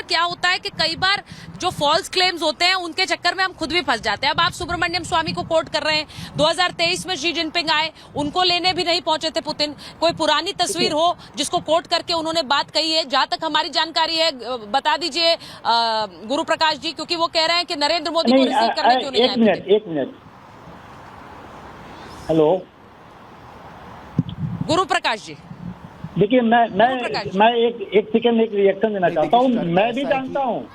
क्या होता है कि कई बार जो फॉल्स क्लेम्स होते हैं उनके चक्कर में हम खुद भी फंस जाते हैं। अब आप सुब्रमण्यम स्वामी को कोट कर रहे हैं, 2023 में शी जिनपिंग आए, उनको लेने भी नहीं पहुंचे थे पुतिन। कोई पुरानी तस्वीर हो जिसको कोट करके उन्होंने बात कही है, जहां तक हमारी जानकारी है बता दीजिए गुरु प्रकाश जी, क्योंकि वो कह रहे हैं कि नरेंद्र मोदी को रिसीव करने क्यों नहीं आए। एक मिनट, हेलो गुरु प्रकाश जी, देखिए मैं एक सेकंड एक रिएक्शन देना चाहता हूँ। मैं भी जानता हूँ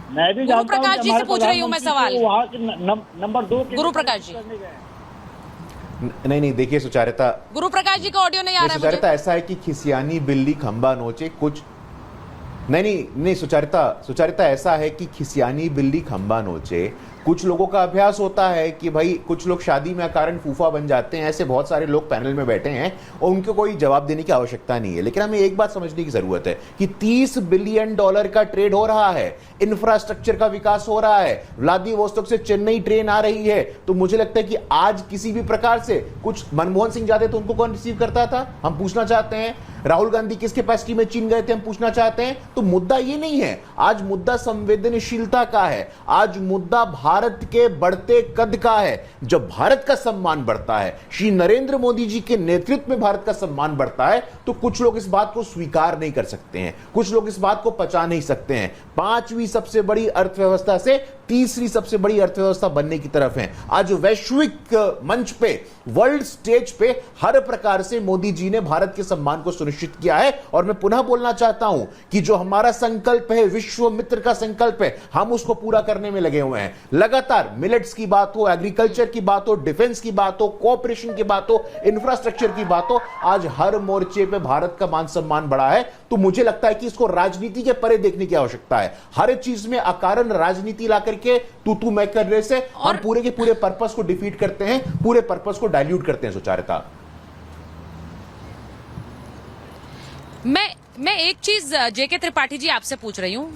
गुरु प्रकाश जी से पूछ रही हूँ मैं सवाल। वहाँ के नंबर 2 गुरु प्रकाश जी, नहीं देखिए सुचारिता, गुरु प्रकाश जी का ऑडियो नहीं आ रहा है। सुचारिता ऐसा है कि खिसियानी बिल्ली खंबा नोचे कुछ नहीं सुचारिता ऐसा है कि खिसियानी बिल्ली खंबा नोचे। कुछ लोगों का अभ्यास होता है कि भाई कुछ लोग शादी में अकारण फूफा बन जाते हैं, ऐसे बहुत सारे लोग पैनल में बैठे हैं और उनको कोई जवाब देने की आवश्यकता नहीं है। लेकिन हमें एक बात समझने की जरूरत है कि $30 बिलियन का ट्रेड हो रहा है, इंफ्रास्ट्रक्चर का विकास हो रहा है, व्लादिवोस्तोक से चेन्नई ट्रेन आ रही है। तो मुझे लगता है कि आज किसी भी प्रकार से कुछ मनमोहन सिंह जाते तो उनको कौन रिसीव करता था, हम पूछना चाहते हैं। राहुल गांधी किस कैपेसिटी में चीन गए थे, हम पूछना चाहते हैं। तो मुद्दा ये नहीं है, आज मुद्दा संवेदनशीलता का है, आज मुद्दा भारत के बढ़ते कद का है। जब भारत का सम्मान बढ़ता है, श्री नरेंद्र मोदी जी के नेतृत्व में भारत का सम्मान बढ़ता है, तो कुछ लोग इस बात को स्वीकार नहीं कर सकते हैं, कुछ लोग इस बात को पचा नहीं सकते हैं। 5वीं सबसे बड़ी अर्थव्यवस्था से 3री सबसे बड़ी अर्थव्यवस्था बनने की तरफ है। आज वैश्विक मंच पे, वर्ल्ड स्टेज पे हर प्रकार से मोदी जी ने भारत के सम्मान को सुनिश्चित किया है। और मैं पुनः बोलना चाहता हूं कि जो हमारा संकल्प है, विश्व मित्र का संकल्प है, हम उसको पूरा करने में लगे हुए हैं। लगातार मिलेट्स की बात हो, एग्रीकल्चर की बात हो, डिफेंस की बात हो, कोऑपरेशन की बात हो, इंफ्रास्ट्रक्चर की बात हो, आज हर मोर्चे पे भारत का मान सम्मान बढ़ा है। तो मुझे लगता है कि इसको राजनीति के परे देखने की आवश्यकता है। हर चीज में अकारण राजनीति ला करके तू मैं करने से हम पूरे के पूरे पर्पस को डिफीट करते हैं, पूरे पर्पस को डाइल्यूट करते हैं। सुचारिता, मैं एक चीज जेके त्रिपाठी जी आपसे पूछ रही हूं।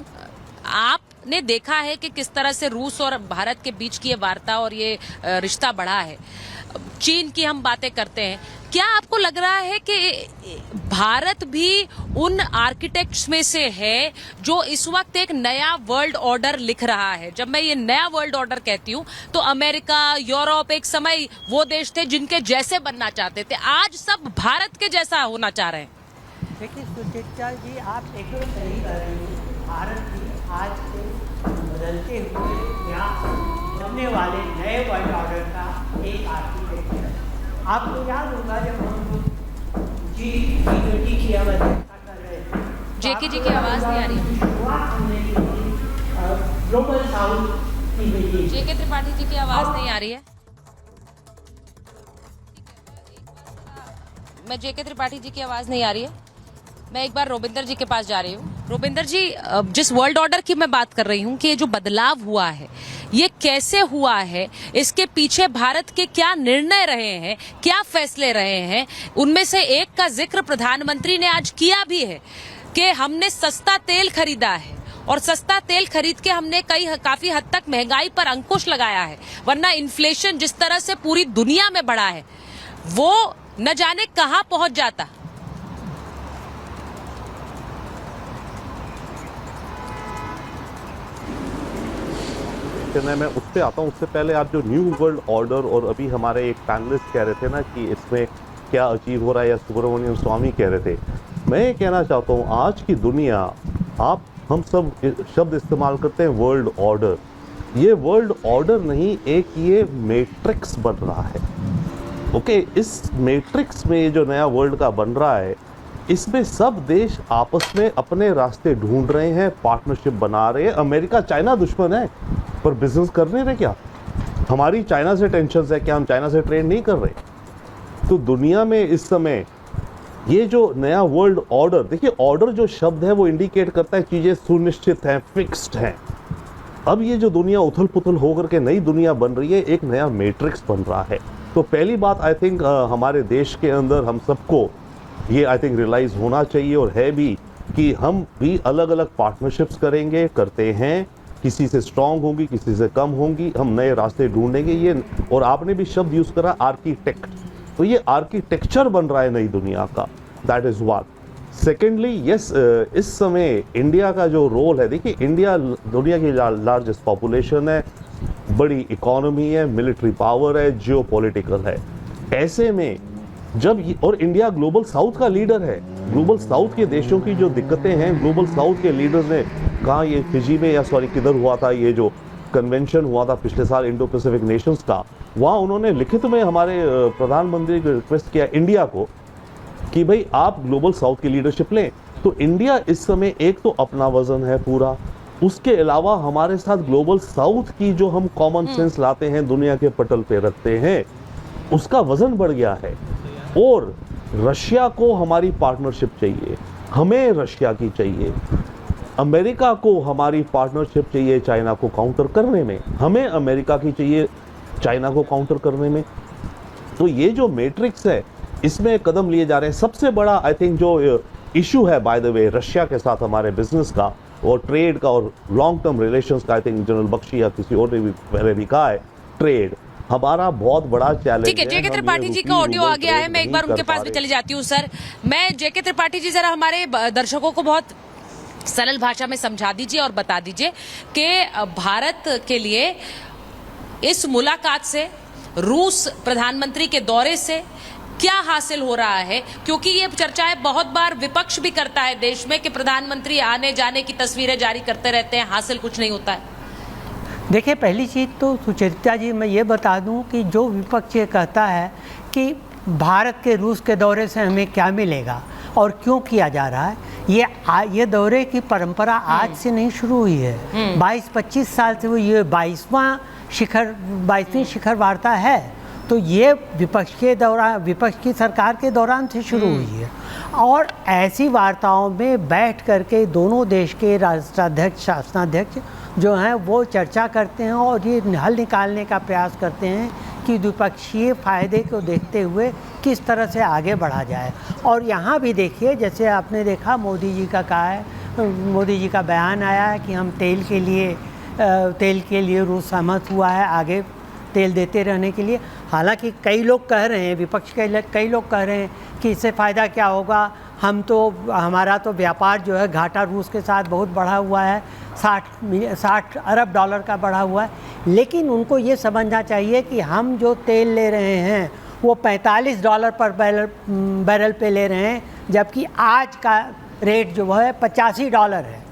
आपने देखा है कि किस तरह से रूस और भारत के बीच की ये वार्ता और ये रिश्ता बढ़ा है। चीन की हम बातें करते हैं, क्या आपको लग रहा है कि भारत भी उन आर्किटेक्ट्स में से है जो इस वक्त एक नया वर्ल्ड ऑर्डर लिख रहा है? जब मैं ये नया वर्ल्ड ऑर्डर कहती हूँ तो अमेरिका, यूरोप एक समय वो देश थे जिनके जैसे बनना चाहते थे, आज सब भारत के जैसा होना चाह रहे हैं। देखिए सुचित्रा जी, आप एकदम सही कर रही हैं। भारत भी आज के बदलते हुए या बनने वाले नए वर्ल्ड ऑर्डर का एक आर्किटेक्ट है। आपको याद होगा जब हम G20 की अवधारणा कर रहे थे, जेके जी की आवाज नहीं आ रही है। शुरुआत हमने की थी ग्लोबल साउथ की मीटिंग। जेके त्रिपाठी जी की आवाज नहीं आ रही है। मैं जेके त्रिपाठी जी की आवाज नहीं आ रही है। मैं एक बार रोबिंदर जी के पास जा रही हूँ। रोबिंदर जी, जिस वर्ल्ड ऑर्डर की मैं बात कर रही हूँ कि ये जो बदलाव हुआ है ये कैसे हुआ है, इसके पीछे भारत के क्या निर्णय रहे हैं, क्या फैसले रहे हैं, उनमें से एक का जिक्र प्रधानमंत्री ने आज किया भी है कि हमने सस्ता तेल खरीदा है और सस्ता तेल खरीद के हमने काफी हद तक महंगाई पर अंकुश लगाया है, वरना इन्फ्लेशन जिस तरह से पूरी दुनिया में बढ़ा है वो न जाने कहां पहुंच जाता। मैं उससे आता हूँ, उससे पहले आप जो न्यू वर्ल्ड ऑर्डर और अभी हमारे एक पैनलिस्ट कह रहे थे ना कि इसमें क्या अचीव हो रहा है, या सुब्रमण्यम स्वामी कह रहे थे, मैं ये कहना चाहता हूँ आज की दुनिया, हम सब शब्द इस्तेमाल करते हैं वर्ल्ड ऑर्डर। ये वर्ल्ड ऑर्डर नहीं, एक ये मैट्रिक्स बन रहा है। ओके, इस मैट्रिक्स में ये जो नया वर्ल्ड का बन रहा है, इसमें सब देश आपस में अपने रास्ते ढूंढ रहे हैं, पार्टनरशिप बना रहे हैं। अमेरिका चाइना दुश्मन है पर बिजनेस कर नहीं रहे क्या? हमारी चाइना से टेंशन है, क्या हम चाइना से ट्रेड नहीं कर रहे? तो दुनिया में इस समय ये जो नया वर्ल्ड ऑर्डर, देखिए ऑर्डर जो शब्द है वो इंडिकेट करता है चीजें सुनिश्चित हैं, फिक्स्ड हैं। अब ये जो दुनिया उथल पुथल होकर के नई दुनिया बन रही है, एक नया मैट्रिक्स बन रहा है। तो पहली बात आई थिंक हमारे देश के अंदर हम सबको ये आई थिंक रियलाइज होना चाहिए और है भी कि हम भी अलग अलग पार्टनरशिप्स करेंगे, करते हैं, किसी से स्ट्रांग होंगी, किसी से कम होंगी, हम नए रास्ते ढूंढेंगे। ये, और आपने भी शब्द यूज करा आर्किटेक्ट, तो ये आर्किटेक्चर बन रहा है नई दुनिया का, that is what. Secondly yes, इस समय इंडिया का जो रोल है, देखिए इंडिया दुनिया की लार्जेस्ट पॉपुलेशन है, बड़ी इकोनॉमी है, मिलिट्री पावर है, जियोपॉलिटिकल है। ऐसे में जब और इंडिया ग्लोबल साउथ का लीडर है, ग्लोबल साउथ के देशों की जो दिक्कतें हैं, ग्लोबल साउथ के लीडर्स ने कहा, ये फिजी में या सॉरी किधर हुआ था, ये जो कन्वेंशन हुआ था पिछले साल इंडो पैसिफिक नेशंस का, वहाँ उन्होंने लिखित में हमारे प्रधानमंत्री को रिक्वेस्ट किया इंडिया को कि भाई आप ग्लोबल साउथ की लीडरशिप लें। तो इंडिया इस समय एक तो अपना वजन है पूरा, उसके अलावा हमारे साथ ग्लोबल साउथ की जो हम कॉमन सेंस लाते हैं, दुनिया के पटल पे रखते हैं, उसका वजन बढ़ गया है। और रशिया को हमारी पार्टनरशिप चाहिए, हमें रशिया की चाहिए, अमेरिका को हमारी पार्टनरशिप चाहिए चाइना को काउंटर करने में, हमें अमेरिका की चाहिए चाइना को काउंटर करने में। तो ये जो मैट्रिक्स है इसमें कदम लिए जा रहे हैं। सबसे बड़ा आई थिंक जो इशू है बाय द वे रशिया के साथ हमारे बिजनेस का और ट्रेड का और लॉन्ग टर्म रिलेशंस का, आई थिंक जनरल बख्शी या किसी और ने भी पहले भी कहा है, ट्रेड हमारा बहुत बड़ा चैलेंज है। ठीक है, जेके त्रिपाठी जी का ऑडियो आ गया है, मैं एक बार उनके पास भी चली जाती हूँ। सर, मैं जेके त्रिपाठी जी, जरा हमारे दर्शकों को बहुत सरल भाषा में समझा दीजिए और बता दीजिए कि भारत के लिए इस मुलाकात से, रूस प्रधानमंत्री के दौरे से क्या हासिल हो रहा है, क्योंकि ये चर्चाएं बहुत बार विपक्ष भी करता है देश में कि प्रधानमंत्री आने जाने की तस्वीरें जारी करते रहते हैं, हासिल कुछ नहीं होता है। देखिए, पहली चीज़ तो सुचरिता जी मैं ये बता दूं कि जो विपक्ष ये कहता है कि भारत के रूस के दौरे से हमें क्या मिलेगा और क्यों किया जा रहा है, ये दौरे की परंपरा आज से नहीं शुरू हुई है, 22-25 साल से वो ये 22वीं शिखर वार्ता है। तो ये विपक्ष की सरकार के दौरान से शुरू हुई है और ऐसी वार्ताओं में बैठ करके दोनों देश के राष्ट्राध्यक्ष, शासनाध्यक्ष जो हैं वो चर्चा करते हैं और ये हल निकालने का प्रयास करते हैं कि द्विपक्षीय फायदे को देखते हुए किस तरह से आगे बढ़ा जाए। और यहाँ भी देखिए, जैसे आपने देखा मोदी जी का कहा है, मोदी जी का बयान आया है कि हम तेल के लिए रूस सहमत हुआ है आगे तेल देते रहने के लिए। हालांकि कई लोग कह रहे हैं, विपक्ष के कई लोग कह रहे हैं कि इससे फ़ायदा क्या होगा, हमारा तो व्यापार जो है घाटा रूस के साथ बहुत बढ़ा हुआ है, 60 अरब डॉलर का बढ़ा हुआ है। लेकिन उनको ये समझना चाहिए कि हम जो तेल ले रहे हैं वो $45 पर बैरल पे ले रहे हैं, जबकि आज का रेट जो है $85 है।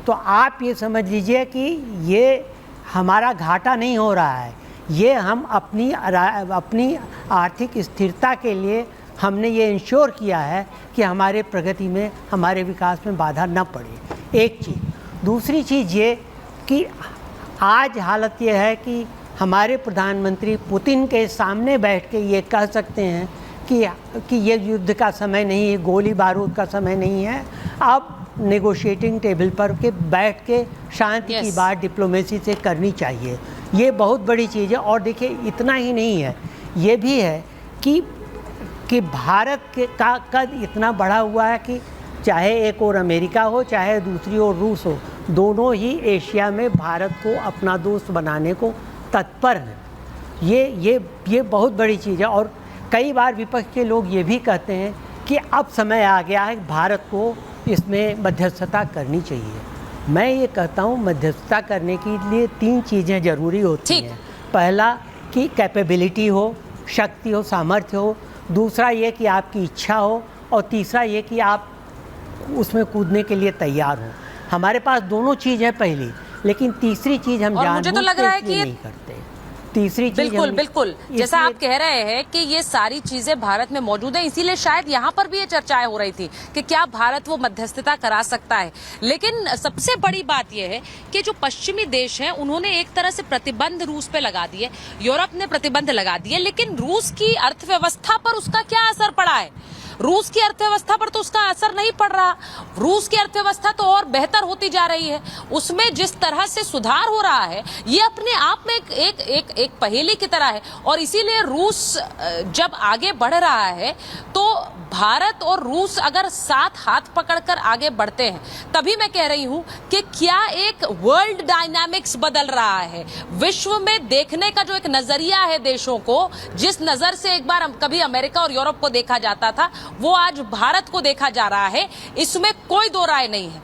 तो आप ये समझ लीजिए कि ये हमारा घाटा नहीं हो रहा है, ये हम अपनी आर्थिक स्थिरता के लिए हमने ये इंश्योर किया है कि हमारे प्रगति में, हमारे विकास में बाधा न पड़े। एक चीज़। दूसरी चीज़ ये कि आज हालत ये है कि हमारे प्रधानमंत्री पुतिन के सामने बैठ के ये कह सकते हैं कि ये युद्ध का समय नहीं है, गोली बारूद का समय नहीं है, अब नेगोशिएटिंग टेबल पर के बैठ के शांति की बात डिप्लोमेसी से करनी चाहिए। ये बहुत बड़ी चीज़ है। और देखिए, इतना ही नहीं है, ये भी है कि भारत का कद इतना बढ़ा हुआ है कि चाहे एक और अमेरिका हो, चाहे दूसरी ओर रूस हो, दोनों ही एशिया में भारत को अपना दोस्त बनाने को तत्पर हैं। ये बहुत बड़ी चीज़ है। और कई बार विपक्ष के लोग ये भी कहते हैं कि अब समय आ गया है भारत को इसमें मध्यस्थता करनी चाहिए। मैं ये कहता हूँ, मध्यस्थता करने के लिए 3 चीज़ें ज़रूरी होती हैं। पहला कि कैपेबिलिटी हो, शक्ति हो, सामर्थ्य हो। दूसरा ये कि आपकी इच्छा हो। और तीसरा ये कि आप उसमें कूदने के लिए तैयार हो। हमारे पास दोनों चीज़ है पहली, लेकिन तीसरी चीज़ हम मुझे तो लग रहा है कि नहीं करते। तीसरी चीज बिल्कुल जैसा आप कह रहे हैं कि ये सारी चीजें भारत में मौजूद है, इसीलिए शायद यहाँ पर भी ये चर्चाएं हो रही थी कि क्या भारत वो मध्यस्थता करा सकता है। लेकिन सबसे बड़ी बात यह है कि जो पश्चिमी देश हैं उन्होंने एक तरह से प्रतिबंध रूस पे लगा दिए, यूरोप ने प्रतिबंध लगा दिए, लेकिन रूस की अर्थव्यवस्था पर उसका क्या असर पड़ा है? रूस की अर्थव्यवस्था पर तो उसका असर नहीं पड़ रहा। रूस की अर्थव्यवस्था तो और बेहतर होती जा रही है, उसमें जिस तरह से सुधार हो रहा है ये अपने आप में एक पहेली की तरह है। और इसीलिए रूस जब आगे बढ़ रहा है तो भारत और रूस अगर साथ हाथ पकड़कर आगे बढ़ते हैं, तभी मैं कह रही हूं कि क्या एक वर्ल्ड डायनामिक्स बदल रहा है। विश्व में देखने का जो एक नजरिया है देशों को, जिस नजर से एक बार कभी अमेरिका और यूरोप को देखा जाता था, वो आज भारत को देखा जा रहा है, इसमें कोई दो राय नहीं है।